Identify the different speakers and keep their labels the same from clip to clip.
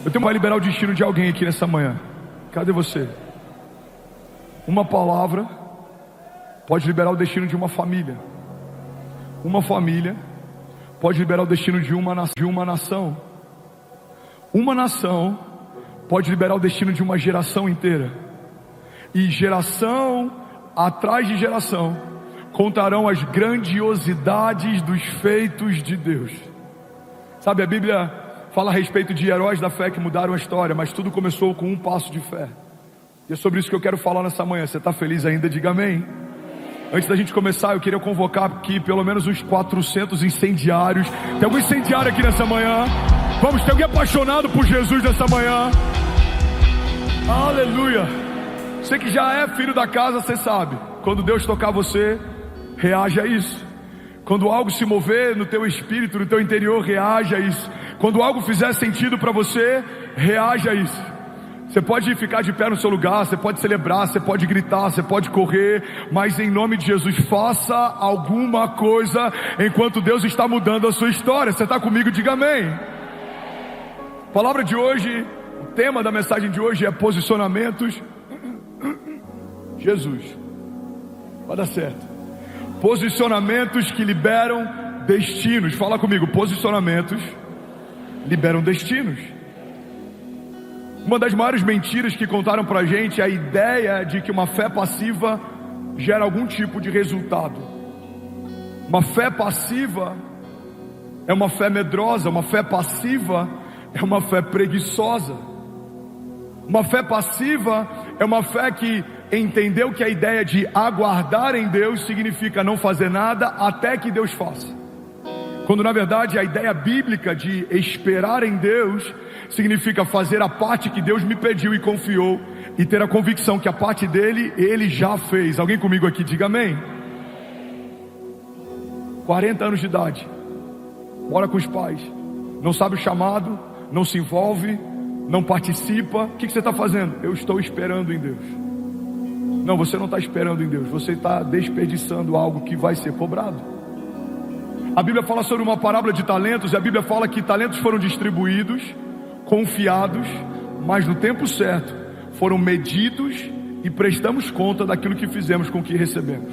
Speaker 1: Eu tenho que liberar o destino de alguém aqui nessa manhã. Cadê você? Uma palavra pode liberar o destino de uma família. Uma família pode liberar o destino de uma nação. Uma nação pode liberar o destino de uma geração inteira. E geração atrás de geração contarão as grandiosidades dos feitos de Deus. Sabe, a Bíblia fala a respeito de heróis da fé que mudaram a história, mas tudo começou com um passo de fé. E é sobre isso que eu quero falar nessa manhã. Você está feliz ainda? Diga amém. Antes da gente começar, eu queria convocar aqui pelo menos uns 400 incendiários. Tem algum incendiário aqui nessa manhã? Vamos, tem alguém apaixonado por Jesus nessa manhã? Aleluia. Você que já é filho da casa, você sabe. Quando Deus tocar você, reage a isso. Quando algo se mover no teu espírito, no teu interior, reage a isso. Quando algo fizer sentido para você, reage a isso. Você pode ficar de pé no seu lugar, você pode celebrar, você pode gritar, você pode correr, mas em nome de Jesus, faça alguma coisa enquanto Deus está mudando a sua história. Você está comigo? Diga amém. A palavra de hoje, o tema da mensagem de hoje é posicionamentos. Jesus, vai dar certo. Posicionamentos que liberam destinos. Fala comigo, posicionamentos liberam destinos. Uma das maiores mentiras que contaram pra gente é a ideia de que uma fé passiva gera algum tipo de resultado. Uma fé passiva é uma fé medrosa, uma fé passiva é uma fé preguiçosa. Uma fé passiva é uma fé que entendeu que a ideia de aguardar em Deus significa não fazer nada até que Deus faça. Quando na verdade a ideia bíblica de esperar em Deus significa fazer a parte que Deus me pediu e confiou, e ter a convicção que a parte dele, Ele já fez. Alguém comigo aqui, diga amém. 40 anos de idade, mora com os pais, não sabe o chamado, não se envolve, não participa. O que você está fazendo? Eu estou esperando em Deus. Não, você não está esperando em Deus, você está desperdiçando algo que vai ser cobrado. A Bíblia fala sobre uma parábola de talentos, e a Bíblia fala que talentos foram distribuídos, confiados, mas no tempo certo foram medidos e prestamos conta daquilo que fizemos com o que recebemos.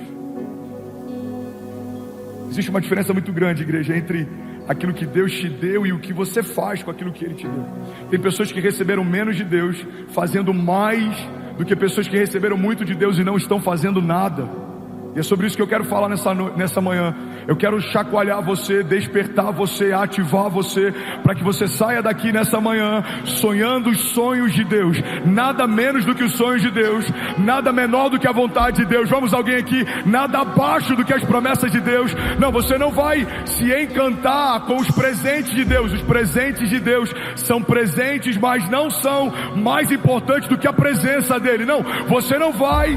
Speaker 1: Existe uma diferença muito grande, igreja, entre aquilo que Deus te deu e o que você faz com aquilo que Ele te deu. Tem pessoas que receberam menos de Deus fazendo mais do que pessoas que receberam muito de Deus e não estão fazendo nada. E é sobre isso que eu quero falar nessa manhã. Eu quero chacoalhar você, despertar você, ativar você, para que você saia daqui nessa manhã sonhando os sonhos de Deus. Nada menos do que os sonhos de Deus, nada menor do que a vontade de Deus. Vamos, alguém aqui? Nada abaixo do que as promessas de Deus. Não, você não vai se encantar com os presentes de Deus. Os presentes de Deus são presentes, mas não são mais importantes do que a presença dEle. Não, você não vai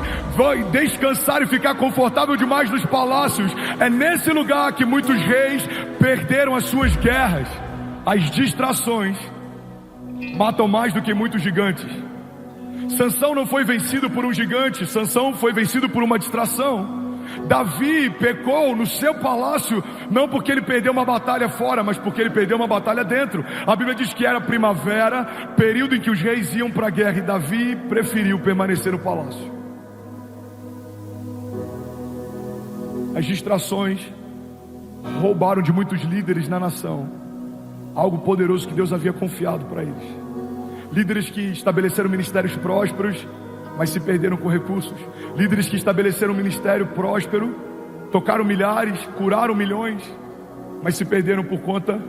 Speaker 1: descansar e ficar confortável demais nos palácios. É nesse lugar que muitos reis perderam as suas guerras. As distrações matam mais do que muitos gigantes. Sansão não foi vencido por um gigante, Sansão foi vencido por uma distração. Davi pecou no seu palácio, não porque ele perdeu uma batalha fora, mas porque ele perdeu uma batalha dentro. A Bíblia diz que era primavera, período em que os reis iam para a guerra, e Davi preferiu permanecer no palácio. As distrações roubaram de muitos líderes na nação algo poderoso que Deus havia confiado para eles. Líderes que estabeleceram ministérios prósperos, mas se perderam com recursos. Líderes que estabeleceram um ministério próspero, tocaram milhares, curaram milhões, mas se perderam por conta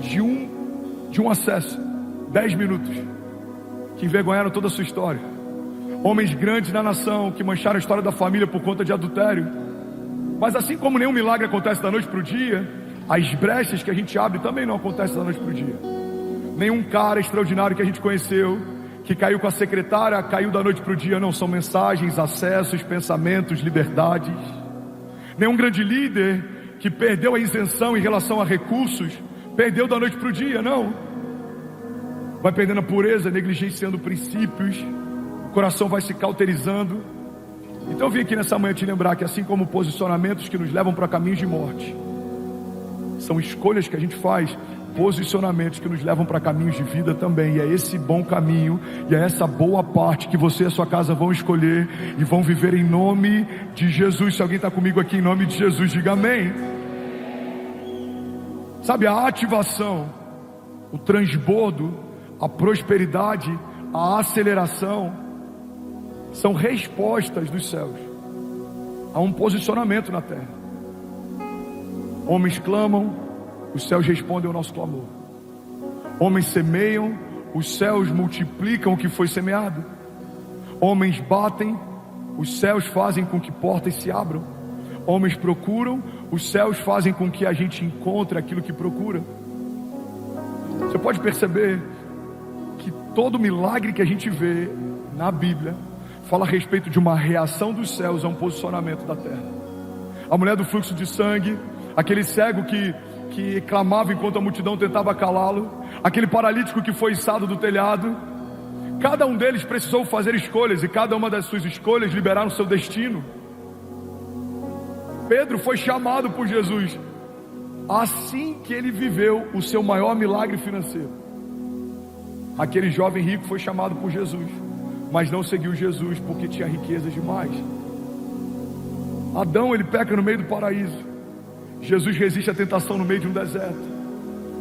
Speaker 1: de um acesso, 10 minutos, que envergonharam toda a sua história. Homens grandes na nação que mancharam a história da família por conta de adultério. Mas assim como nenhum milagre acontece da noite para o dia, as brechas que a gente abre também não acontecem da noite para o dia. Nenhum cara extraordinário que a gente conheceu, que caiu com a secretária, caiu da noite para o dia. Não, são mensagens, acessos, pensamentos, liberdades. Nenhum grande líder que perdeu a isenção em relação a recursos, perdeu da noite para o dia, não. Vai perdendo a pureza, negligenciando princípios, o coração vai se cauterizando. Então eu vim aqui nessa manhã te lembrar que assim como posicionamentos que nos levam para caminhos de morte, são escolhas que a gente faz, posicionamentos que nos levam para caminhos de vida também. E é esse bom caminho, e é essa boa parte que você e a sua casa vão escolher e vão viver em nome de Jesus. Se alguém está comigo aqui em nome de Jesus, diga amém. Sabe, a ativação, o transbordo, a prosperidade, a aceleração são respostas dos céus a um posicionamento na terra. Homens clamam, os céus respondem ao nosso clamor. Homens semeiam, os céus multiplicam o que foi semeado. Homens batem, os céus fazem com que portas se abram. Homens procuram, os céus fazem com que a gente encontre aquilo que procura. Você pode perceber que todo milagre que a gente vê na Bíblia fala a respeito de uma reação dos céus a um posicionamento da terra. A mulher do fluxo de sangue, aquele cego que clamava enquanto a multidão tentava calá-lo, aquele paralítico que foi içado do telhado, cada um deles precisou fazer escolhas, e cada uma das suas escolhas liberaram seu destino. Pedro foi chamado por Jesus assim que ele viveu o seu maior milagre financeiro. Aquele jovem rico foi chamado por Jesus, mas não seguiu Jesus porque tinha riquezas demais. Adão, ele peca no meio do paraíso. Jesus resiste à tentação no meio de um deserto.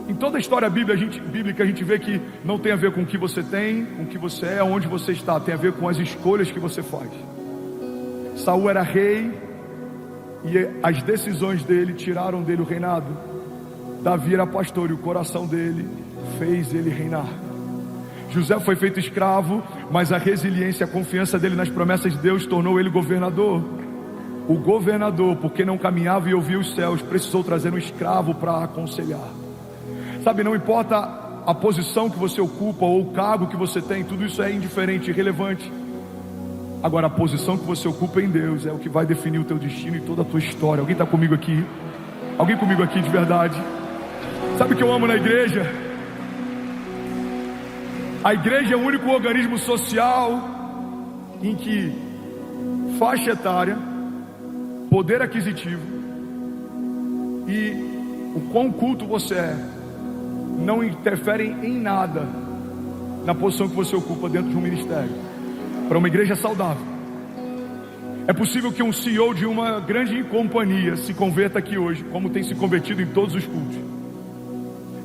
Speaker 1: Em toda a história bíblica a gente vê que não tem a ver com o que você tem, com o que você é, onde você está. Tem a ver com as escolhas que você faz. Saul era rei e as decisões dele tiraram dele o reinado. Davi era pastor e o coração dele fez ele reinar. José foi feito escravo, mas a resiliência e a confiança dele nas promessas de Deus tornou ele governador. O governador, porque não caminhava e ouvia os céus, precisou trazer um escravo para aconselhar. Sabe, não importa a posição que você ocupa ou o cargo que você tem, tudo isso é indiferente, irrelevante. Agora, a posição que você ocupa em Deus é o que vai definir o teu destino e toda a tua história. Alguém está comigo aqui? Alguém comigo aqui de verdade? Sabe o que eu amo na igreja? A igreja é o único organismo social em que faixa etária, poder aquisitivo e o quão culto você é não interferem em nada na posição que você ocupa dentro de um ministério. Para uma igreja saudável, é possível que um CEO de uma grande companhia se converta aqui hoje, como tem se convertido em todos os cultos.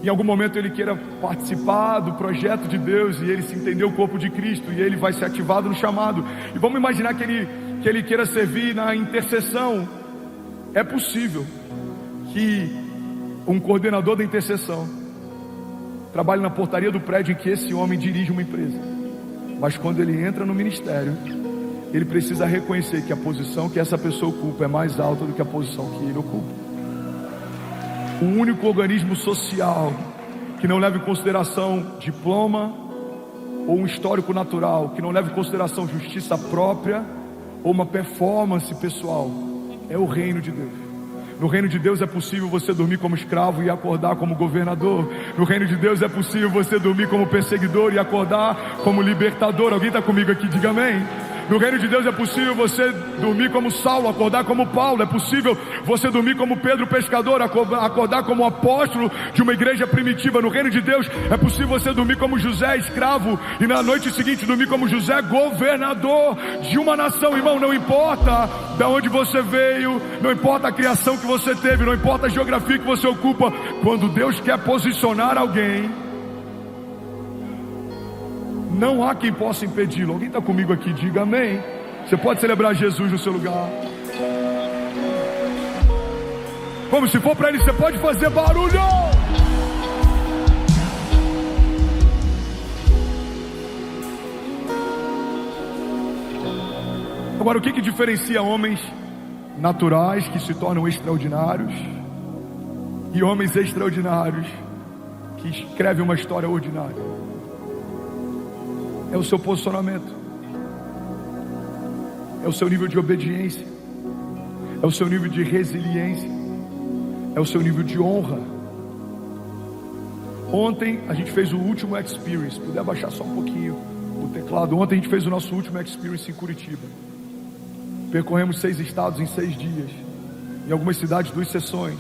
Speaker 1: Em algum momento ele queira participar do projeto de Deus e ele se entender o corpo de Cristo e ele vai ser ativado no chamado. E vamos imaginar que ele queira servir na intercessão. É possível que um coordenador da intercessão trabalhe na portaria do prédio em que esse homem dirige uma empresa. Mas quando ele entra no ministério, ele precisa reconhecer que a posição que essa pessoa ocupa é mais alta do que a posição que ele ocupa. O único organismo social que não leva em consideração diploma ou um histórico natural, que não leva em consideração justiça própria ou uma performance pessoal, é o reino de Deus. No reino de Deus é possível você dormir como escravo e acordar como governador. No reino de Deus é possível você dormir como perseguidor e acordar como libertador. Alguém está comigo aqui? Diga amém. No reino de Deus é possível você dormir como Saulo, acordar como Paulo. É possível você dormir como Pedro pescador, acordar como apóstolo de uma igreja primitiva. No reino de Deus é possível você dormir como José, escravo, e na noite seguinte dormir como José, governador de uma nação. Irmão, não importa de onde você veio, não importa a criação que você teve, não importa a geografia que você ocupa, quando Deus quer posicionar alguém, não há quem possa impedi-lo. Alguém está comigo aqui? Diga amém. Você pode celebrar Jesus no seu lugar. Vamos, se for para ele, você pode fazer barulho. Agora, o que diferencia homens naturais que se tornam extraordinários e homens extraordinários que escrevem uma história ordinária? É o seu posicionamento, é o seu nível de obediência, é o seu nível de resiliência, é o seu nível de honra. Ontem a gente fez o último Experience. Se puder abaixar só um pouquinho o teclado. Ontem a gente fez o nosso último Experience em Curitiba. Percorremos 6 estados em 6 dias. Em algumas cidades, 2 sessões.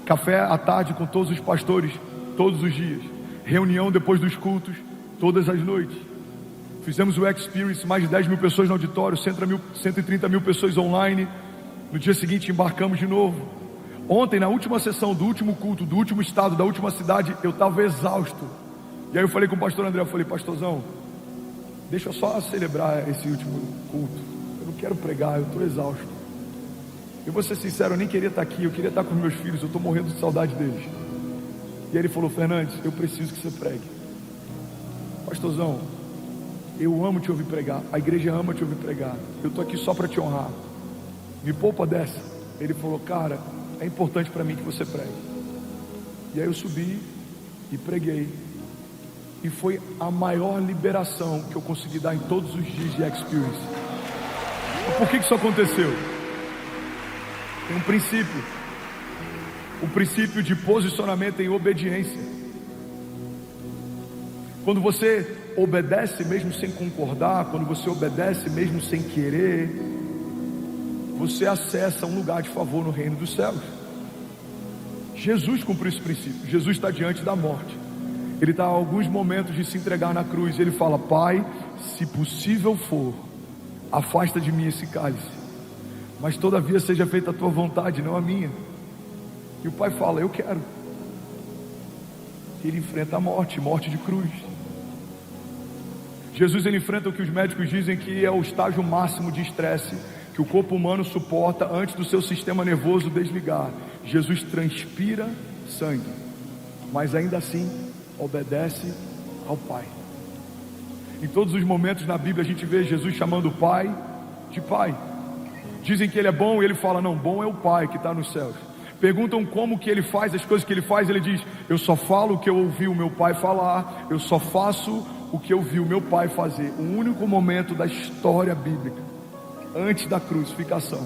Speaker 1: Café à tarde com todos os pastores todos os dias. Reunião depois dos cultos, todas as noites. Fizemos o Experience, mais de 10 mil pessoas no auditório, 130 mil pessoas online. No dia seguinte embarcamos de novo. Ontem, na última sessão do último culto, do último estado, da última cidade, eu estava exausto. E aí eu falei com o pastor André, eu falei: pastorzão, deixa eu só celebrar esse último culto. Eu não quero pregar, eu estou exausto. Eu vou ser sincero, eu nem queria estar aqui, eu queria estar com meus filhos, eu estou morrendo de saudade deles. E aí ele falou: Fernandes, eu preciso que você pregue. Pastorzão, eu amo te ouvir pregar, a igreja ama te ouvir pregar, eu estou aqui só para te honrar, me poupa dessa. Ele falou: cara, é importante para mim que você pregue. E aí eu subi e preguei, e foi a maior liberação que eu consegui dar em todos os dias de Experience. Por que isso aconteceu? Tem um princípio, o princípio de posicionamento em obediência. Quando você obedece mesmo sem concordar, quando você obedece mesmo sem querer, você acessa um lugar de favor no reino dos céus. Jesus cumpriu esse princípio. Jesus está diante da morte, ele está a alguns momentos de se entregar na cruz, e ele fala: Pai, se possível for, afasta de mim esse cálice, mas todavia seja feita a tua vontade, não a minha. E o Pai fala: eu quero. Ele enfrenta a morte, morte de cruz. Jesus, ele enfrenta o que os médicos dizem que é o estágio máximo de estresse que o corpo humano suporta antes do seu sistema nervoso desligar. Jesus transpira sangue, mas ainda assim obedece ao Pai. Em todos os momentos na Bíblia a gente vê Jesus chamando o Pai de Pai. Dizem que ele é bom e ele fala: não, bom é o Pai que está nos céus. Perguntam como que ele faz as coisas que ele faz, ele diz: eu só falo o que eu ouvi o meu Pai falar, eu só faço o que eu vi o meu Pai fazer. O único momento da história bíblica, antes da crucificação,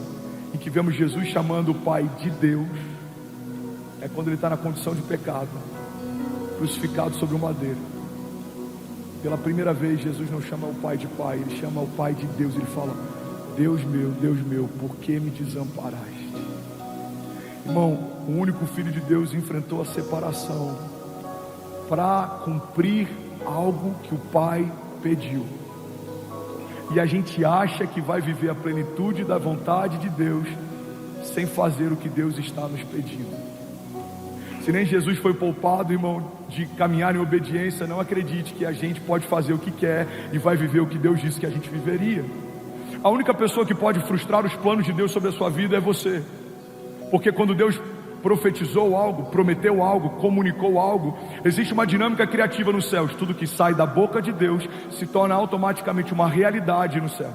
Speaker 1: em que vemos Jesus chamando o Pai de Deus, é quando ele está na condição de pecado, crucificado sobre um madeiro. Pela primeira vez, Jesus não chama o Pai de Pai, ele chama o Pai de Deus. Ele fala: Deus meu, por que me desamparaste? Irmão, o único Filho de Deus enfrentou a separação para cumprir algo que o Pai pediu. E a gente acha que vai viver a plenitude da vontade de Deus sem fazer o que Deus está nos pedindo. Se nem Jesus foi poupado, irmão, de caminhar em obediência, não acredite que a gente pode fazer o que quer e vai viver o que Deus disse que a gente viveria. A única pessoa que pode frustrar os planos de Deus sobre a sua vida é você. Porque quando Deus profetizou algo, prometeu algo, comunicou algo, existe uma dinâmica criativa nos céus. Tudo que sai da boca de Deus se torna automaticamente uma realidade nos céus.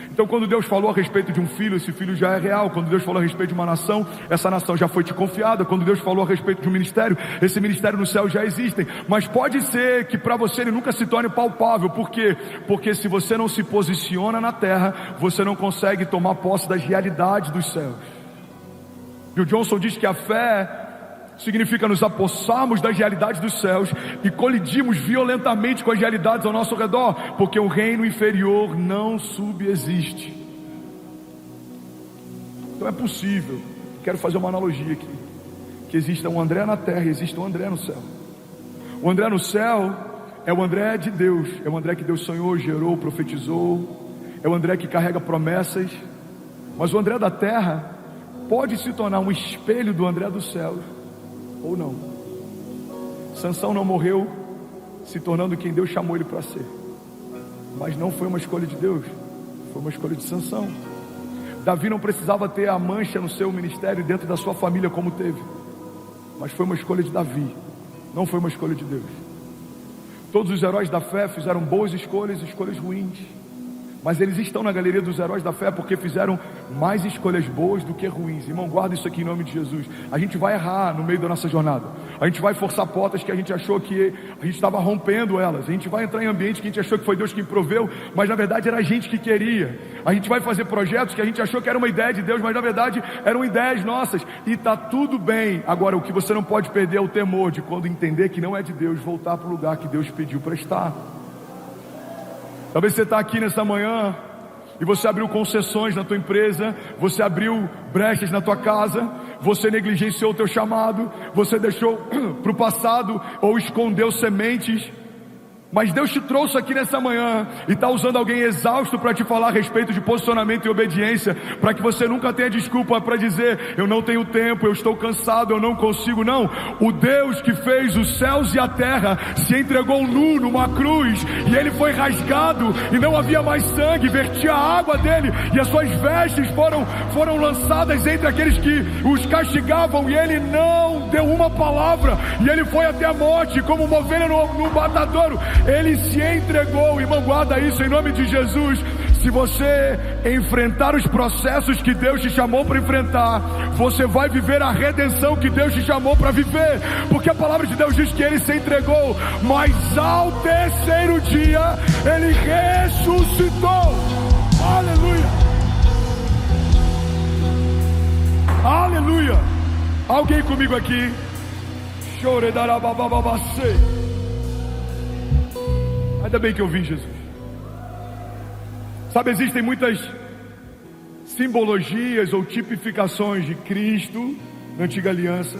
Speaker 1: Então, quando Deus falou a respeito de um filho, esse filho já é real. Quando Deus falou a respeito de uma nação, essa nação já foi te confiada. Quando Deus falou a respeito de um ministério, esse ministério no céu já existem. Mas pode ser que para você ele nunca se torne palpável. Por quê? Porque se você não se posiciona na terra, você não consegue tomar posse das realidades dos céus. Bill Johnson diz que a fé significa nos apossarmos das realidades dos céus e colidirmos violentamente com as realidades ao nosso redor, porque o reino inferior não subexiste. Então é possível, quero fazer uma analogia aqui, que exista um André na terra e exista um André no céu. O André no céu é o André de Deus, é o André que Deus sonhou, gerou, profetizou, é o André que carrega promessas. Mas o André da terra pode se tornar um espelho do André dos céus, ou não. Sansão não morreu se tornando quem Deus chamou ele para ser, mas não foi uma escolha de Deus, foi uma escolha de Sansão. Davi não precisava ter a mancha no seu ministério dentro da sua família como teve, mas foi uma escolha de Davi, não foi uma escolha de Deus. Todos os heróis da fé fizeram boas escolhas, escolhas ruins, mas eles estão na galeria dos heróis da fé porque fizeram mais escolhas boas do que ruins. Irmão, guarda isso aqui em nome de Jesus. A gente vai errar no meio da nossa jornada, a gente vai forçar portas que a gente achou que a gente estava rompendo elas, a gente vai entrar em ambiente que a gente achou que foi Deus quem proveu, mas na verdade era a gente que queria. A gente vai fazer projetos que a gente achou que era uma ideia de Deus, mas na verdade eram ideias nossas, e está tudo bem. Agora, o que você não pode perder é o temor de, quando entender que não é de Deus, voltar para o lugar que Deus pediu para estar. Talvez você está aqui nessa manhã e você abriu concessões na tua empresa, você abriu brechas na tua casa, você negligenciou o teu chamado, você deixou para o passado ou escondeu sementes. Mas Deus te trouxe aqui nessa manhã e está usando alguém exausto para te falar a respeito de posicionamento e obediência, para que você nunca tenha desculpa para dizer: eu não tenho tempo, eu estou cansado, eu não consigo. Não, o Deus que fez os céus e a terra se entregou nu numa cruz, e ele foi rasgado e não havia mais sangue, vertia a água dele e as suas vestes foram lançadas entre aqueles que os castigavam, e ele não deu uma palavra, e ele foi até a morte como uma ovelha no matadouro. Ele se entregou. Irmão, guarda isso em nome de Jesus. Se você enfrentar os processos que Deus te chamou para enfrentar, você vai viver a redenção que Deus te chamou para viver, porque a palavra de Deus diz que ele se entregou, mas ao terceiro dia ele ressuscitou. Aleluia, aleluia. Alguém comigo aqui? Choredarabababacê. Ainda bem que eu vim, Jesus. Sabe, existem muitas simbologias ou tipificações de Cristo na antiga aliança,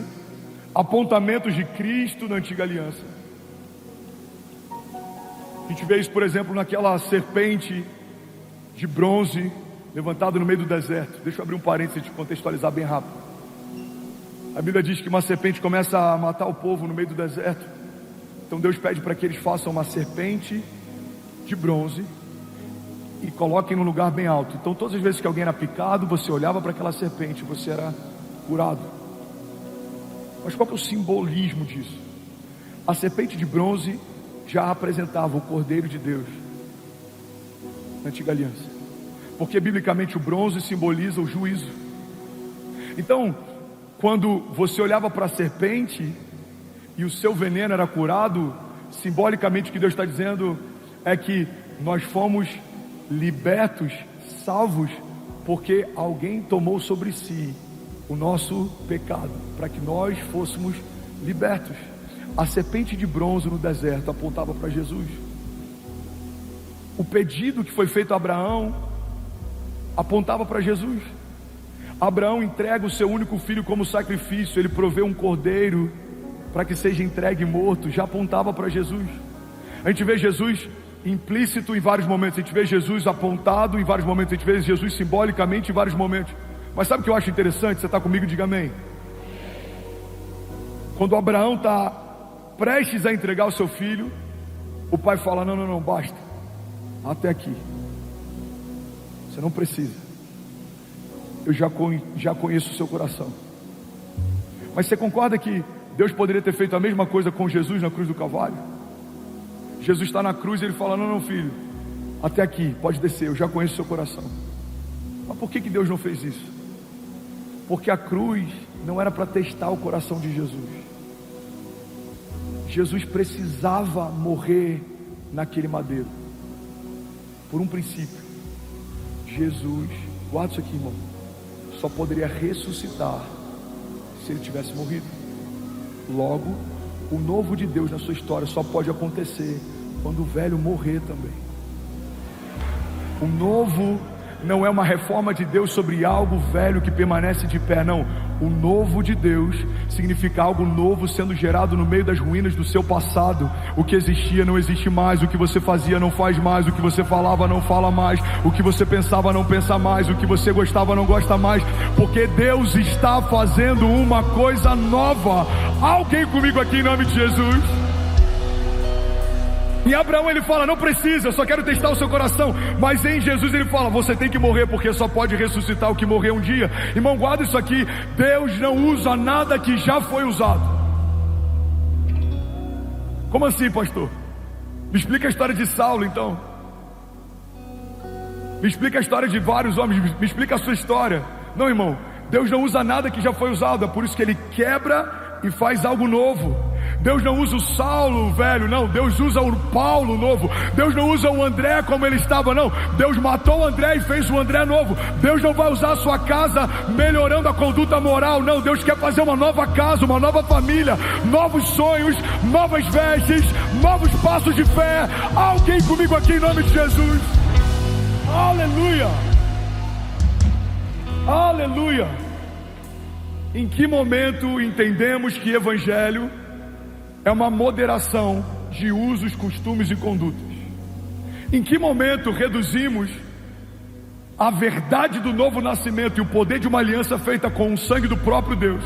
Speaker 1: apontamentos de Cristo na antiga aliança. A gente vê isso, por exemplo, naquela serpente de bronze levantada no meio do deserto. Deixa eu abrir um parênteses e te contextualizar bem rápido. A Bíblia diz que uma serpente começa a matar o povo no meio do deserto. Então Deus pede para que eles façam uma serpente de bronze e coloquem num lugar bem alto. Então todas as vezes que alguém era picado, você olhava para aquela serpente, você era curado. Mas qual que é o simbolismo disso? A serpente de bronze já apresentava o Cordeiro de Deus na antiga aliança, porque biblicamente o bronze simboliza o juízo. Então, quando você olhava para a serpente e o seu veneno era curado, simbolicamente o que Deus está dizendo é que nós fomos libertos, salvos, porque alguém tomou sobre si o nosso pecado, para que nós fôssemos libertos. A serpente de bronze no deserto apontava para Jesus. O pedido que foi feito a Abraão apontava para Jesus. Abraão entrega o seu único filho como sacrifício, ele provê um cordeiro para que seja entregue morto, já apontava para Jesus. A gente vê Jesus implícito em vários momentos, a gente vê Jesus apontado em vários momentos, a gente vê Jesus simbolicamente em vários momentos. Mas sabe o que eu acho interessante? Você está comigo? Diga amém. Quando Abraão está prestes a entregar o seu filho, o pai fala: não, basta, até aqui, você não precisa, eu já conheço o seu coração. Mas você concorda que Deus poderia ter feito a mesma coisa com Jesus na cruz do Calvário? Jesus está na cruz e ele fala: não, filho, até aqui, pode descer, eu já conheço o seu coração. Mas por que Deus não fez isso? Porque a cruz não era para testar o coração de Jesus. Jesus precisava morrer naquele madeiro, por um princípio. Jesus, guarda isso aqui, irmão, só poderia ressuscitar se ele tivesse morrido. Logo, o novo de Deus na sua história só pode acontecer quando o velho morrer também. O novo não é uma reforma de Deus sobre algo velho que permanece de pé, não. O novo de Deus significa algo novo sendo gerado no meio das ruínas do seu passado. O que existia não existe mais, o que você fazia não faz mais, o que você falava não fala mais, o que você pensava não pensa mais, o que você gostava não gosta mais, porque Deus está fazendo uma coisa nova. Alguém comigo aqui em nome de Jesus? Em Abraão ele fala: não precisa, eu só quero testar o seu coração. Mas em Jesus ele fala: você tem que morrer, porque só pode ressuscitar o que morreu um dia. Irmão, guarda isso aqui: Deus não usa nada que já foi usado. Como assim, pastor? Me explica a história de Saulo então. Me explica a história de vários homens, me explica a sua história. Não, irmão, Deus não usa nada que já foi usado, é por isso que ele quebra e faz algo novo. Deus não usa o Saulo velho, não. Deus usa o Paulo novo. Deus não usa o André como ele estava, não. Deus matou o André e fez o André novo. Deus não vai usar a sua casa melhorando a conduta moral, não. Deus quer fazer uma nova casa, uma nova família, novos sonhos, novas vestes, novos passos de fé. Alguém comigo aqui em nome de Jesus? Aleluia, aleluia. Em que momento entendemos que evangelho é uma moderação de usos, costumes e condutas? Em que momento reduzimos a verdade do novo nascimento e o poder de uma aliança feita com o sangue do próprio Deus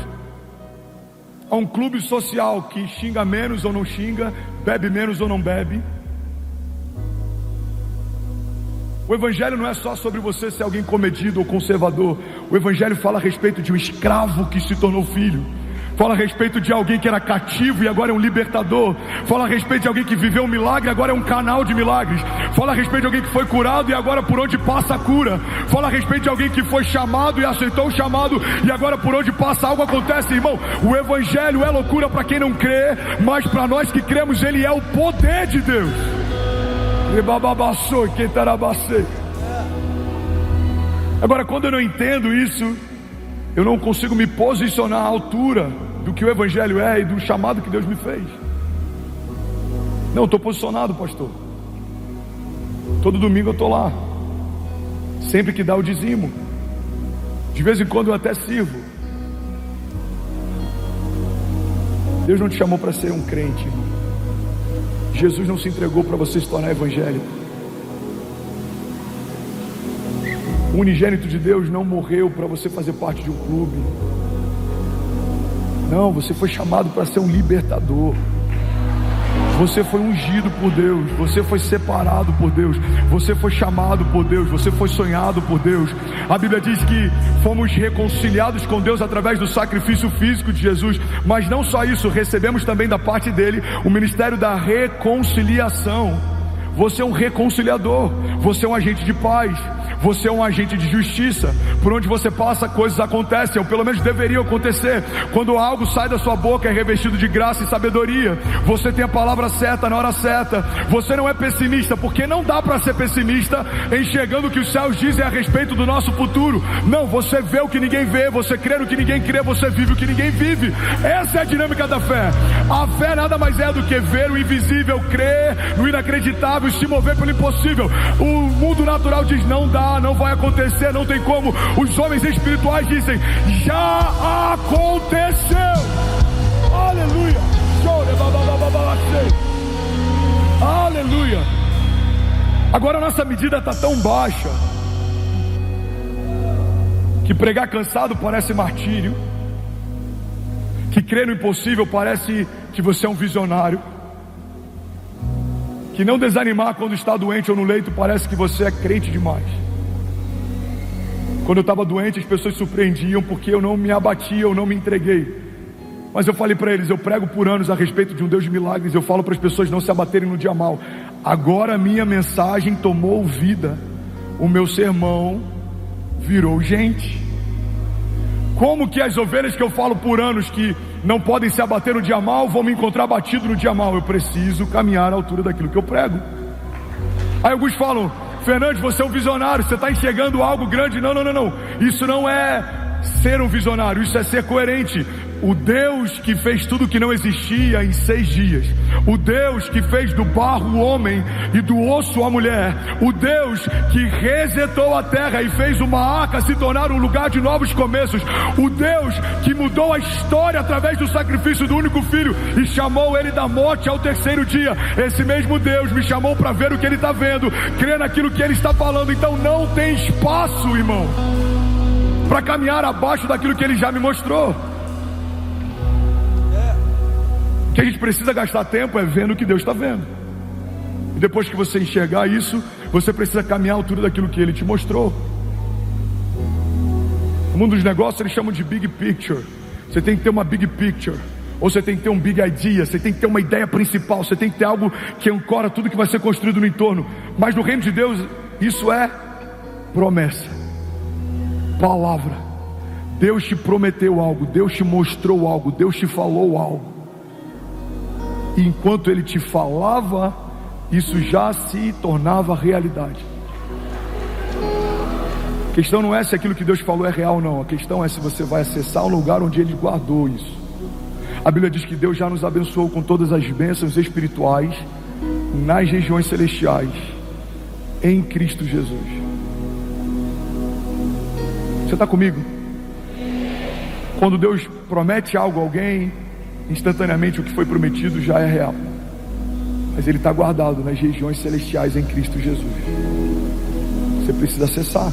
Speaker 1: a um clube social que xinga menos ou não xinga, bebe menos ou não bebe? O evangelho não é só sobre você ser alguém comedido ou conservador. O evangelho fala a respeito de um escravo que se tornou filho. Fala a respeito de alguém que era cativo e agora é um libertador. Fala a respeito de alguém que viveu um milagre e agora é um canal de milagres. Fala a respeito de alguém que foi curado e agora por onde passa a cura. Fala a respeito de alguém que foi chamado e aceitou o chamado e agora por onde passa algo acontece, irmão. O evangelho é loucura para quem não crê, mas para nós que cremos ele é o poder de Deus. Agora, quando eu não entendo isso, eu não consigo me posicionar à altura do que o evangelho é e do chamado que Deus me fez. Não, estou posicionado, pastor. Todo domingo eu estou lá. Sempre que dá eu dizimo. De vez em quando eu até sirvo. Deus não te chamou para ser um crente, irmão. Jesus não se entregou para você se tornar evangélico. O unigênito de Deus não morreu para você fazer parte de um clube. Não, você foi chamado para ser um libertador. Você foi ungido por Deus. Você foi separado por Deus. Você foi chamado por Deus. Você foi sonhado por Deus. A Bíblia diz que fomos reconciliados com Deus através do sacrifício físico de Jesus. Mas não só isso, recebemos também da parte dele o ministério da reconciliação. Você é um reconciliador. Você é um agente de paz. Você é um agente de justiça. Por onde você passa, coisas acontecem, ou pelo menos deveriam acontecer. Quando algo sai da sua boca, é revestido de graça e sabedoria. Você tem a palavra certa na hora certa. Você não é pessimista, porque não dá para ser pessimista enxergando o que os céus dizem a respeito do nosso futuro. Não, você vê o que ninguém vê, você crê no que ninguém crê, você vive o que ninguém vive. Essa é a dinâmica da fé. A fé nada mais é do que ver o invisível, crer no inacreditável, se mover pelo impossível. O mundo natural diz: não dá, não vai acontecer, não tem como. Os homens espirituais dizem: já aconteceu. Aleluia. Aleluia. Agora a nossa medida está tão baixa que pregar cansado parece martírio, que crer no impossível parece que você é um visionário, que não desanimar quando está doente ou no leito parece que você é crente demais. Quando eu estava doente, as pessoas surpreendiam porque eu não me abatia, eu não me entreguei. Mas eu falei para eles: eu prego por anos a respeito de um Deus de milagres. Eu falo para as pessoas não se abaterem no dia mal. Agora a minha mensagem tomou vida. O meu sermão virou gente. Como que as ovelhas que eu falo por anos que não podem se abater no dia mal vão me encontrar batido no dia mal? Eu preciso caminhar à altura daquilo que eu prego. Aí alguns falam: Fernandes, você é um visionário, você está enxergando algo grande. Não. Isso não é ser um visionário, isso é ser coerente. O Deus que fez tudo que não existia em 6 dias, o Deus que fez do barro o homem e do osso a mulher, o Deus que resetou a terra e fez uma arca se tornar um lugar de novos começos, o Deus que mudou a história através do sacrifício do único filho e chamou ele da morte ao 3º dia. Esse mesmo Deus me chamou para ver o que ele está vendo, crer naquilo que ele está falando. Então não tem espaço, irmão, para caminhar abaixo daquilo que ele já me mostrou. O que a gente precisa gastar tempo é vendo o que Deus está vendo. E depois que você enxergar isso, você precisa caminhar à altura daquilo que Ele te mostrou. No mundo dos negócios eles chamam de big picture. Você tem que ter uma big picture, ou você tem que ter um big idea. Você tem que ter uma ideia principal. Você tem que ter algo que ancora tudo que vai ser construído no entorno. Mas no reino de Deus, isso é promessa, palavra. Deus te prometeu algo, Deus te mostrou algo, Deus te falou algo. E enquanto Ele te falava, isso já se tornava realidade. A questão não é se aquilo que Deus falou é real ou não. A questão é se você vai acessar o lugar onde Ele guardou isso. A Bíblia diz que Deus já nos abençoou com todas as bênçãos espirituais nas regiões celestiais em Cristo Jesus. Você está comigo? Quando Deus promete algo a alguém, instantaneamente o que foi prometido já é real. Mas ele está guardado nas regiões celestiais em Cristo Jesus. Você precisa acessar.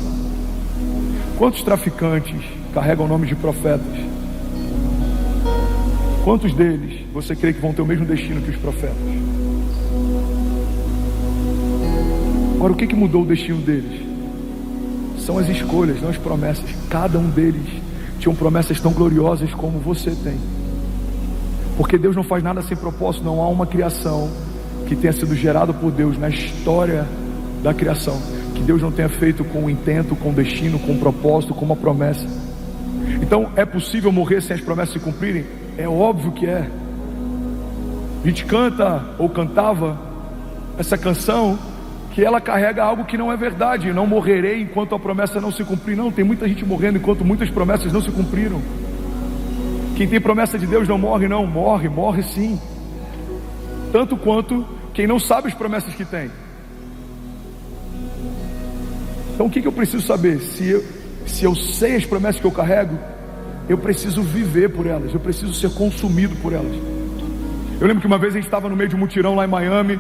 Speaker 1: Quantos traficantes carregam o nome de profetas? Quantos deles você crê que vão ter o mesmo destino que os profetas? Agora, o que mudou o destino deles? São as escolhas, não as promessas. Cada um deles tinham promessas tão gloriosas como você tem. Porque Deus não faz nada sem propósito. Não há uma criação que tenha sido gerada por Deus na história da criação que Deus não tenha feito com intento, com destino, com propósito, com uma promessa. Então, é possível morrer sem as promessas se cumprirem? É óbvio que é. A gente canta ou cantava essa canção que ela carrega algo que não é verdade. Não morrerei enquanto a promessa não se cumprir. Não, tem muita gente morrendo enquanto muitas promessas não se cumpriram. Quem tem promessa de Deus não morre, não. Morre sim. Tanto quanto quem não sabe as promessas que tem. Então o que eu preciso saber? Se eu sei as promessas que eu carrego, eu preciso viver por elas. Eu preciso ser consumido por elas. Eu lembro que uma vez a gente estava no meio de um mutirão lá em Miami.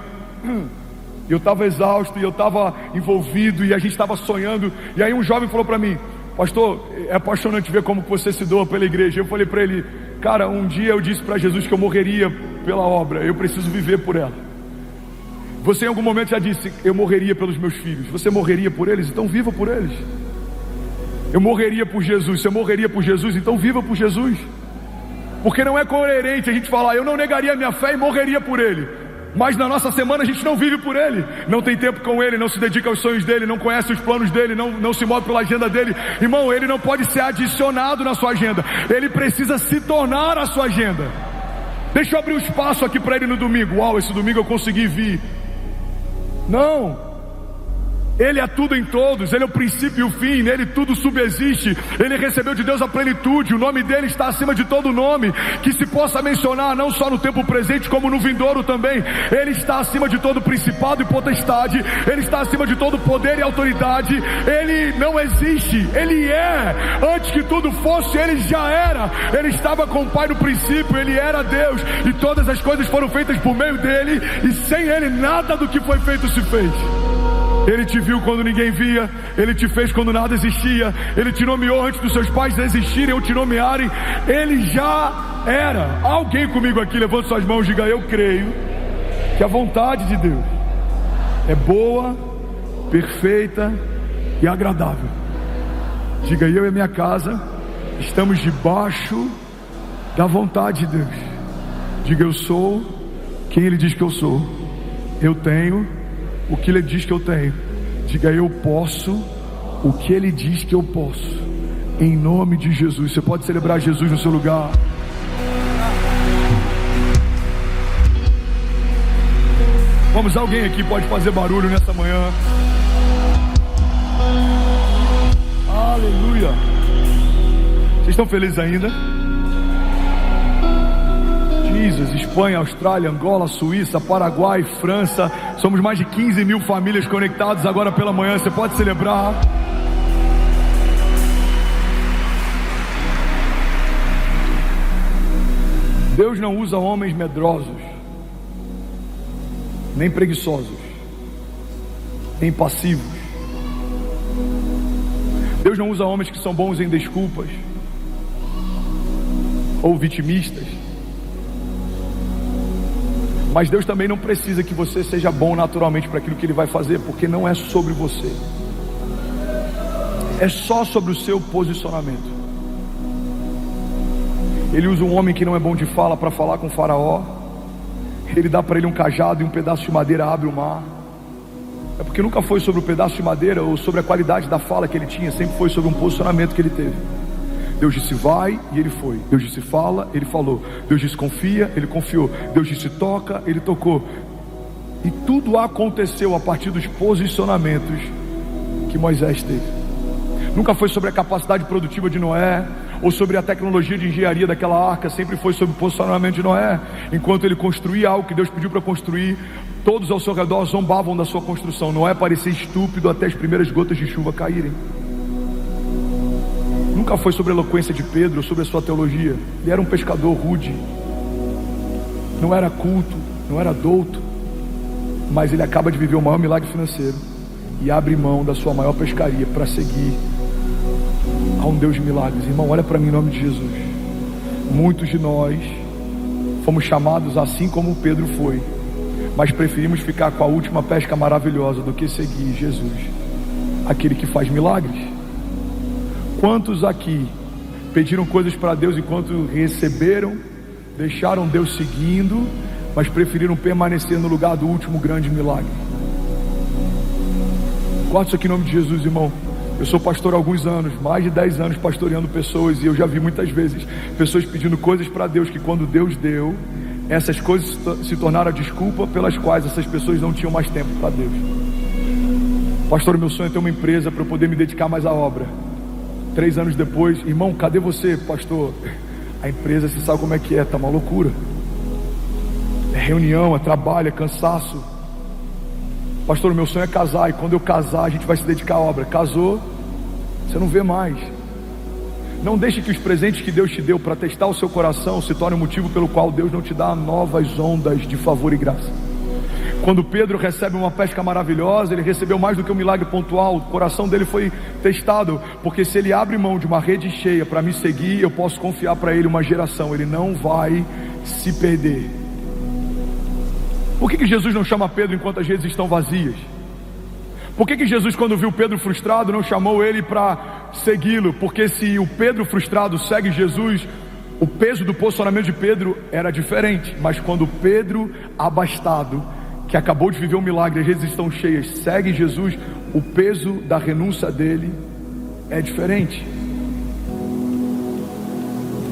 Speaker 1: Eu estava exausto e eu estava envolvido e a gente estava sonhando. E aí um jovem falou para mim: pastor, é apaixonante ver como você se doa pela igreja. Eu falei para ele: cara, um dia eu disse para Jesus que eu morreria pela obra. Eu preciso viver por ela. Você em algum momento já disse: eu morreria pelos meus filhos. Você morreria por eles? Então viva por eles. Eu morreria por Jesus. Se eu morreria por Jesus, então viva por Jesus. Porque não é coerente a gente falar: eu não negaria a minha fé e morreria por ele, mas na nossa semana a gente não vive por ele, não tem tempo com ele, não se dedica aos sonhos dele, não conhece os planos dele, não se move pela agenda dele. Irmão, ele não pode ser adicionado na sua agenda, ele precisa se tornar a sua agenda. Deixa eu abrir um espaço aqui para ele no domingo. Uau, esse domingo eu consegui vir. Não, ele é tudo em todos, ele é o princípio e o fim, nele tudo subsiste. Ele recebeu de Deus a plenitude, o nome dele está acima de todo nome que se possa mencionar, não só no tempo presente como no vindouro também. Ele está acima de todo principado e potestade, ele está acima de todo poder e autoridade. Ele não existe, ele é. Antes que tudo fosse, ele já era. Ele estava com o Pai no princípio, ele era Deus, e todas as coisas foram feitas por meio dele, e sem ele nada do que foi feito se fez. Ele te viu quando ninguém via, ele te fez quando nada existia, ele te nomeou antes dos seus pais existirem ou te nomearem. Ele já era. Alguém comigo aqui, levante suas mãos e diga: eu creio que a vontade de Deus é boa, perfeita e agradável. Diga: eu e a minha casa estamos debaixo da vontade de Deus. Diga: eu sou quem ele diz que eu sou. Eu tenho o que ele diz que eu tenho. Diga: eu posso o que ele diz que eu posso, em nome de Jesus. Você pode celebrar Jesus no seu lugar. Vamos, alguém aqui pode fazer barulho nessa manhã? Aleluia. Vocês estão felizes ainda? Jesus, Espanha, Austrália, Angola, Suíça, Paraguai, França. Somos mais de 15 mil famílias conectadas agora pela manhã. Você pode celebrar. Deus não usa homens medrosos, nem preguiçosos, nem passivos. Deus não usa homens que são bons em desculpas ou vitimistas. Mas Deus também não precisa que você seja bom naturalmente para aquilo que Ele vai fazer, porque não é sobre você, é só sobre o seu posicionamento. Ele usa um homem que não é bom de fala para falar com o faraó. Ele dá para ele um cajado e um pedaço de madeira abre o mar. É porque nunca foi sobre o pedaço de madeira ou sobre a qualidade da fala que ele tinha, sempre foi sobre um posicionamento que ele teve. Deus disse vai, e ele foi. Deus disse fala, ele falou. Deus disse confia, ele confiou. Deus disse toca, ele tocou. E tudo aconteceu a partir dos posicionamentos que Moisés teve. Nunca foi sobre a capacidade produtiva de Noé, ou sobre a tecnologia de engenharia daquela arca. Sempre foi sobre o posicionamento de Noé. Enquanto ele construía algo que Deus pediu para construir, todos ao seu redor zombavam da sua construção. Noé parecia estúpido até as primeiras gotas de chuva caírem. Nunca nunca foi sobre a eloquência de Pedro ou sobre a sua teologia. Ele era um pescador rude, não era culto, não era douto, mas ele acaba de viver o maior milagre financeiro e abre mão da sua maior pescaria para seguir a um Deus de milagres. Irmão, olha para mim em nome de Jesus. Muitos de nós fomos chamados assim como Pedro foi, mas preferimos ficar com a última pesca maravilhosa do que seguir Jesus, aquele que faz milagres. Quantos aqui pediram coisas para Deus enquanto receberam, deixaram Deus seguindo, mas preferiram permanecer no lugar do último grande milagre? Guarda isso aqui em nome de Jesus, irmão. Eu sou pastor há alguns anos, mais de 10 anos pastoreando pessoas, e eu já vi muitas vezes pessoas pedindo coisas para Deus que quando Deus deu, essas coisas se tornaram a desculpa pelas quais essas pessoas não tinham mais tempo para Deus. Pastor, meu sonho é ter uma empresa para eu poder me dedicar mais à obra. 3 anos depois, irmão, cadê você, pastor? A empresa, você sabe como é que é, tá uma loucura. É reunião, é trabalho, é cansaço. Pastor, meu sonho é casar, e quando eu casar a gente vai se dedicar à obra. Casou, você não vê mais. Não deixe que os presentes que Deus te deu para testar o seu coração se tornem o motivo pelo qual Deus não te dá novas ondas de favor e graça. Quando Pedro recebe uma pesca maravilhosa, ele recebeu mais do que um milagre pontual. O coração dele foi testado, porque se ele abre mão de uma rede cheia para me seguir, eu posso confiar para ele uma geração. Ele não vai se perder. Por que Jesus não chama Pedro enquanto as redes estão vazias? Por que Jesus, quando viu Pedro frustrado, não chamou ele para segui-lo? Porque se o Pedro frustrado segue Jesus, o peso do posicionamento de Pedro era diferente. Mas quando Pedro abastado, que acabou de viver um milagre, as redes estão cheias, segue Jesus, o peso da renúncia dele é diferente.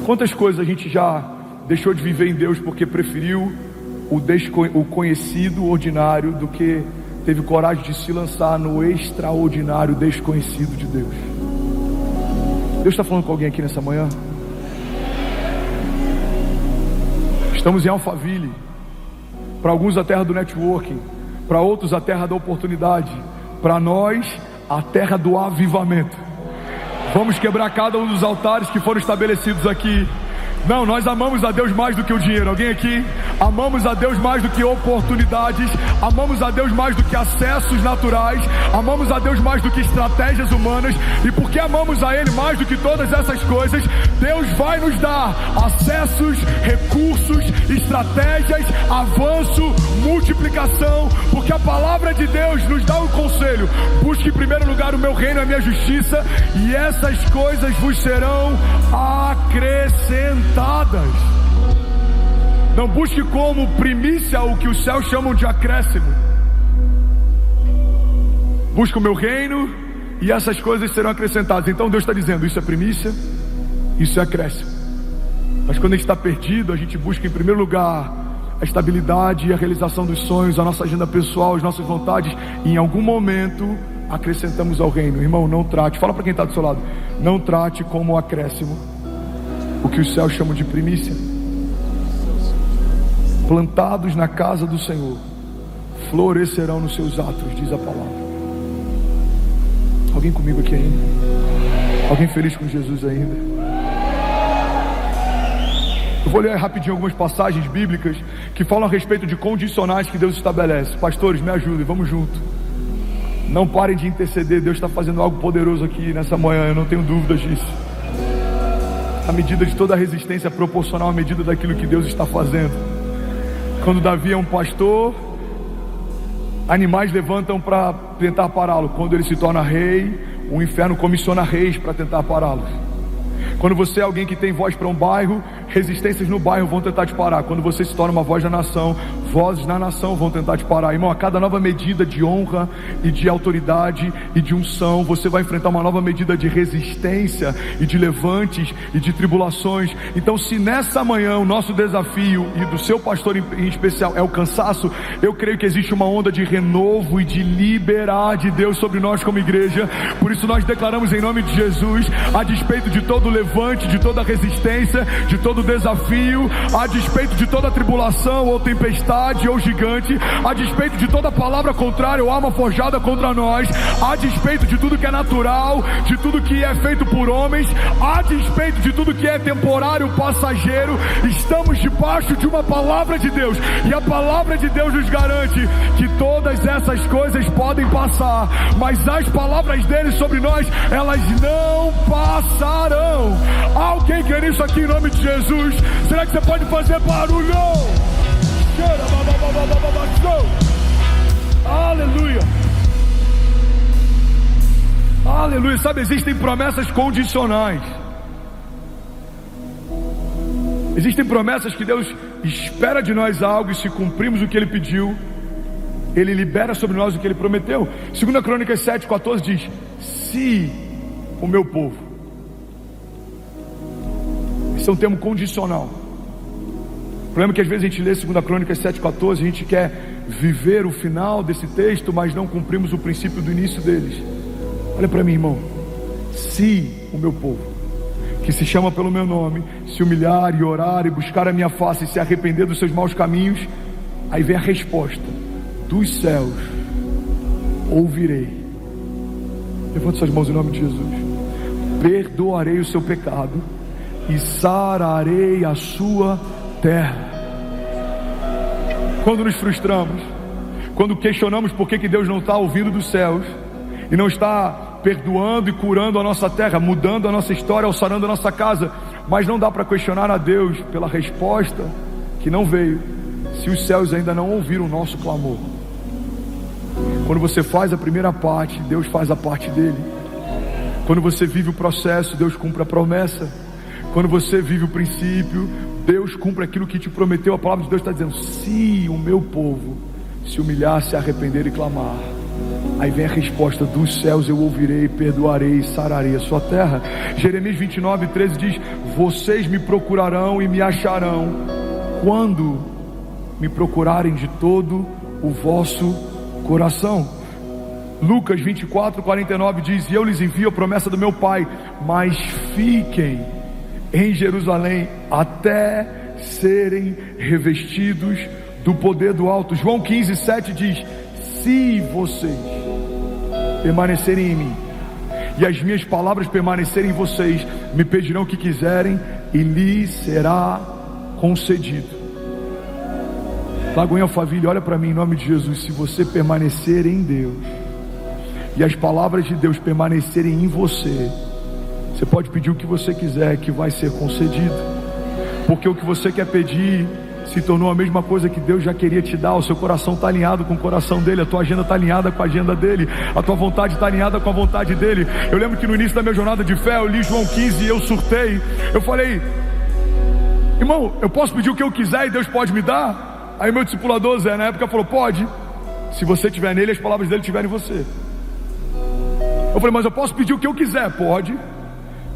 Speaker 1: Quantas coisas a gente já deixou de viver em Deus porque preferiu o conhecido ordinário do que teve coragem de se lançar no extraordinário desconhecido de Deus? Deus está falando com alguém aqui nessa manhã? Estamos em Alphaville. Para alguns a terra do networking, para outros a terra da oportunidade, para nós a terra do avivamento. Vamos quebrar cada um dos altares que foram estabelecidos aqui. Não, nós amamos a Deus mais do que o dinheiro. Alguém aqui? Amamos a Deus mais do que oportunidades, amamos a Deus mais do que acessos naturais, amamos a Deus mais do que estratégias humanas. E porque amamos a Ele mais do que todas essas coisas, Deus vai nos dar acessos, recursos, estratégias, avanço, multiplicação. Porque a palavra de Deus nos dá um conselho: busque em primeiro lugar o meu reino e a minha justiça, e essas coisas vos serão acrescentadas. Não busque como primícia o que os céus chamam de acréscimo. Busque o meu reino e essas coisas serão acrescentadas. Então Deus está dizendo: isso é primícia, isso é acréscimo. Mas quando a gente está perdido, a gente busca em primeiro lugar a estabilidade e a realização dos sonhos, a nossa agenda pessoal, as nossas vontades, e em algum momento acrescentamos ao reino. Irmão, não trate, fala para quem está do seu lado, não trate como acréscimo o que os céus chamam de primícia. Plantados na casa do Senhor, florescerão nos seus atos, diz a palavra. Alguém comigo aqui ainda? Alguém feliz com Jesus ainda? Eu vou ler rapidinho algumas passagens bíblicas que falam a respeito de condicionais que Deus estabelece. Pastores, me ajudem, vamos junto. Não parem de interceder, Deus está fazendo algo poderoso aqui nessa manhã, eu não tenho dúvidas disso. A medida de toda a resistência é proporcional à medida daquilo que Deus está fazendo. Quando Davi é um pastor, animais levantam para tentar pará-lo. Quando ele se torna rei, o inferno comissiona reis para tentar pará-lo. Quando você é alguém que tem voz para um bairro, resistências no bairro vão tentar te parar. Quando você se torna uma voz da nação, vozes na nação vão tentar te parar. Irmão, a cada nova medida de honra e de autoridade e de unção, você vai enfrentar uma nova medida de resistência e de levantes e de tribulações. Então, se nessa manhã o nosso desafio, e do seu pastor em especial, é o cansaço, eu creio que existe uma onda de renovo e de liberar de Deus sobre nós como igreja. Por isso nós declaramos em nome de Jesus, a despeito de todo levante, de toda resistência, de todo desafio, a despeito de toda tribulação ou tempestade, tempestade ou gigante, a despeito de toda palavra contrária ou arma forjada contra nós, a despeito de tudo que é natural, de tudo que é feito por homens, a despeito de tudo que é temporário, passageiro, estamos debaixo de uma palavra de Deus, e a palavra de Deus nos garante que todas essas coisas podem passar, mas as palavras dele sobre nós, elas não passarão. Alguém quer isso aqui em nome de Jesus? Será que você pode fazer barulho? Aleluia. Aleluia. Sabe, existem promessas condicionais. Existem promessas que Deus espera de nós algo, e se cumprimos o que Ele pediu, Ele libera sobre nós o que Ele prometeu. 2 Crônicas 7:14 diz: se o meu povo. Esse é um termo condicional. O problema é que às vezes a gente lê 2 Crônicas 7:14, a gente quer viver o final desse texto, mas não cumprimos o princípio do início deles. Olha para mim, irmão. Se o meu povo, que se chama pelo meu nome, se humilhar e orar e buscar a minha face e se arrepender dos seus maus caminhos, aí vem a resposta: dos céus ouvirei. Levante suas mãos em nome de Jesus. Perdoarei o seu pecado e sararei a sua terra. Quando nos frustramos, quando questionamos por que Deus não está ouvindo dos céus e não está perdoando e curando a nossa terra, mudando a nossa história, alçarando a nossa casa, mas não dá para questionar a Deus pela resposta que não veio, se os céus ainda não ouviram o nosso clamor. Quando você faz a primeira parte, Deus faz a parte dele. Quando você vive o processo, Deus cumpre a promessa. Quando você vive o princípio, Deus cumpre aquilo que te prometeu. A palavra de Deus está dizendo: se o meu povo se humilhar, se arrepender e clamar, aí vem a resposta: dos céus eu ouvirei, perdoarei e sararei a sua terra. Jeremias 29:13 diz: vocês me procurarão e me acharão quando me procurarem de todo o vosso coração. Lucas 24:49 diz: e eu lhes envio a promessa do meu Pai, mas fiquem em Jerusalém até serem revestidos do poder do alto. João 15:7 diz: se vocês permanecerem em mim e as minhas palavras permanecerem em vocês, me pedirão o que quiserem e lhes será concedido. Lagoinha Alphaville, olha para mim em nome de Jesus. Se você permanecer em Deus e as palavras de Deus permanecerem em você, você pode pedir o que você quiser, que vai ser concedido. Porque o que você quer pedir se tornou a mesma coisa que Deus já queria te dar. O seu coração está alinhado com o coração dele, a tua agenda está alinhada com a agenda dele, a tua vontade está alinhada com a vontade dele. Eu lembro que no início da minha jornada de fé, eu li João 15 e eu surtei. Eu falei: irmão, eu posso pedir o que eu quiser e Deus pode me dar? Aí meu discipulador Zé, na época, falou: pode, se você estiver nele, as palavras dele estiverem em você. Eu falei: mas eu posso pedir o que eu quiser? Pode,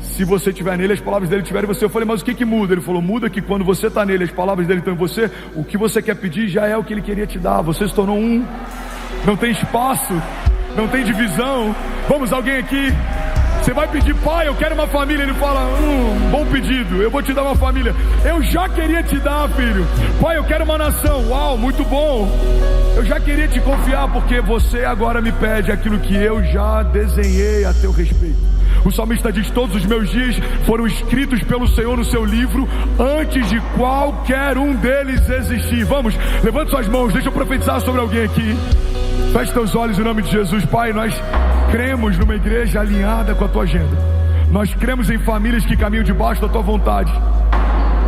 Speaker 1: se você estiver nele, as palavras dele estiverem em você. Eu falei: mas o que muda? Ele falou: muda que quando você está nele, as palavras dele estão em você, o que você quer pedir já é o que ele queria te dar. Você se tornou um, não tem espaço, não tem divisão. Vamos, alguém aqui, você vai pedir: pai, eu quero uma família. Ele fala: bom pedido, eu vou te dar uma família. Eu já queria te dar, filho. Pai, eu quero uma nação. Uau, muito bom. Eu já queria te confiar, porque você agora me pede aquilo que eu já desenhei a teu respeito. O salmista diz: todos os meus dias foram escritos pelo Senhor no seu livro, antes de qualquer um deles existir. Vamos, levante suas mãos, deixa eu profetizar sobre alguém aqui. Feche teus olhos em nome de Jesus. Pai, nós cremos numa igreja alinhada com a tua agenda. Nós cremos em famílias que caminham debaixo da tua vontade.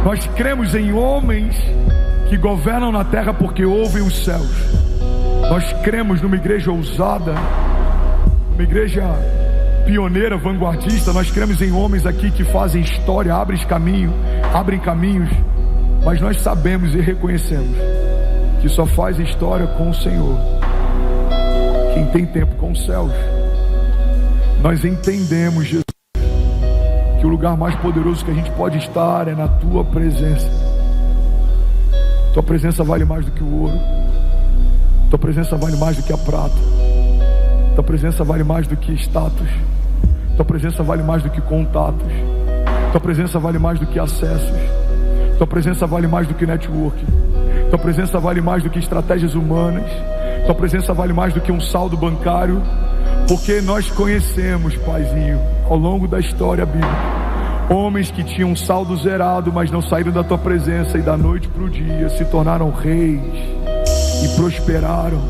Speaker 1: Nós cremos em homens que governam na terra porque ouvem os céus. Nós cremos numa igreja ousada, uma igreja pioneira, vanguardista. Nós cremos em homens aqui que fazem história, abrem caminhos, mas nós sabemos e reconhecemos que só faz história com o Senhor quem tem tempo com os céus. Nós entendemos, Jesus, que o lugar mais poderoso que a gente pode estar é na tua presença. Tua presença vale mais do que o ouro, tua presença vale mais do que a prata, tua presença vale mais do que status, tua presença vale mais do que contatos, tua presença vale mais do que acessos, tua presença vale mais do que network, Tua presença vale mais do que estratégias humanas. Tua presença vale mais do que um saldo bancário. Porque nós conhecemos, Paizinho, ao longo da história bíblica, homens que tinham um saldo zerado, mas não saíram da Tua presença, e da noite para o dia se tornaram reis e prosperaram.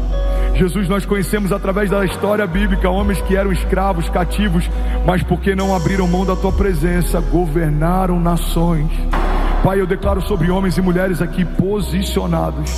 Speaker 1: Jesus, nós conhecemos através da história bíblica homens que eram escravos, cativos, mas porque não abriram mão da Tua presença, governaram nações. Pai, eu declaro sobre homens e mulheres aqui posicionados,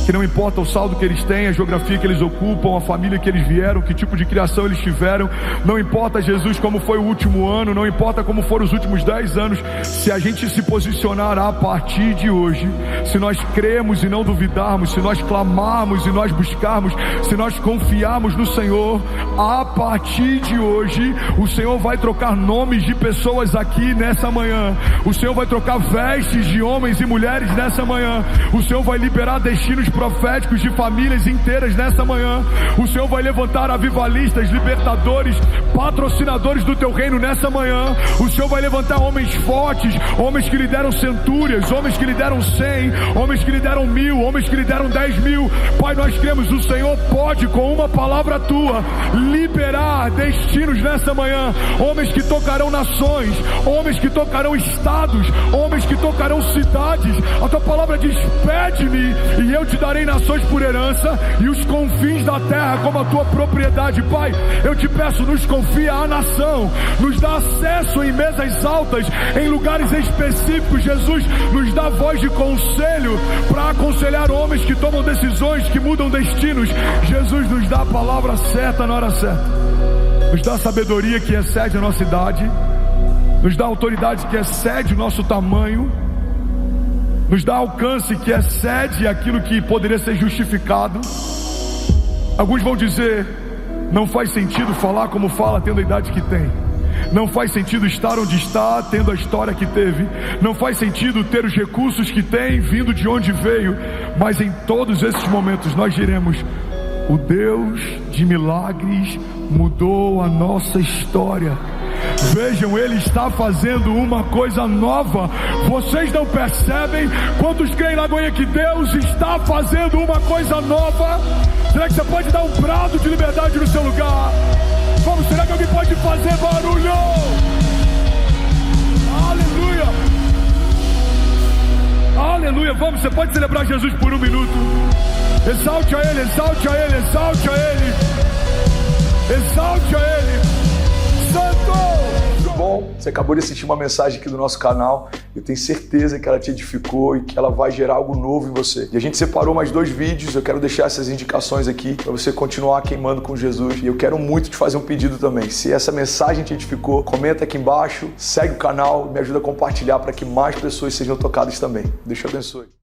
Speaker 1: que não importa o saldo que eles têm, a geografia que eles ocupam, a família que eles vieram, que tipo de criação eles tiveram, não importa, Jesus, como foi o último ano, não importa como foram os últimos 10 anos, se a gente se posicionar a partir de hoje, se nós cremos e não duvidarmos, se nós clamarmos e nós buscarmos, se nós confiarmos no Senhor, a partir de hoje, o Senhor vai trocar nomes de pessoas aqui nessa manhã, o Senhor vai trocar vestes de homens e mulheres nessa manhã, o Senhor vai liberar destinos proféticos de famílias inteiras nessa manhã. O Senhor vai levantar avivalistas, libertadores, patrocinadores do Teu reino nessa manhã. O Senhor vai levantar homens fortes, homens que lideram centúrias, homens que lideram 100, homens que lideram 1000, homens que lideram 10.000. Pai, nós cremos, o Senhor pode, com uma palavra Tua, liberar destinos nessa manhã. Homens que tocarão nações, homens que tocarão estados, homens que tocarão cidades. A Tua palavra diz: pede-me e eu te darei nações por herança e os confins da terra como a Tua propriedade. Pai, eu te peço, nos confia a nação, nos dá acesso em mesas altas, em lugares específicos. Jesus, nos dá voz de conselho para aconselhar homens que tomam decisões, que mudam destinos. Jesus, nos dá a palavra certa na hora certa, nos dá sabedoria que excede a nossa idade, nos dá autoridade que excede o nosso tamanho, nos dá alcance que excede aquilo que poderia ser justificado. Alguns vão dizer: não faz sentido falar como fala tendo a idade que tem, não faz sentido estar onde está tendo a história que teve, não faz sentido ter os recursos que tem vindo de onde veio. Mas em todos esses momentos nós diremos: o Deus de milagres mudou a nossa história. Vejam, Ele está fazendo uma coisa nova. Vocês não percebem? Quantos creem, Lagoinha, que Deus está fazendo uma coisa nova? Será que você pode dar um brado de liberdade no seu lugar? Vamos, será que alguém pode fazer barulho? Aleluia! Aleluia! Vamos, você pode celebrar Jesus por um minuto. Exalte a Ele, exalte a Ele, exalte a Ele, exalte a Ele. Santo! Bom, você acabou de assistir uma mensagem aqui do nosso canal. Eu tenho certeza que ela te edificou e que ela vai gerar algo novo em você. E a gente separou mais 2 vídeos. Eu quero deixar essas indicações aqui para você continuar queimando com Jesus. E eu quero muito te fazer um pedido também. Se essa mensagem te edificou, comenta aqui embaixo, segue o canal, me ajuda a compartilhar para que mais pessoas sejam tocadas também. Deus te abençoe.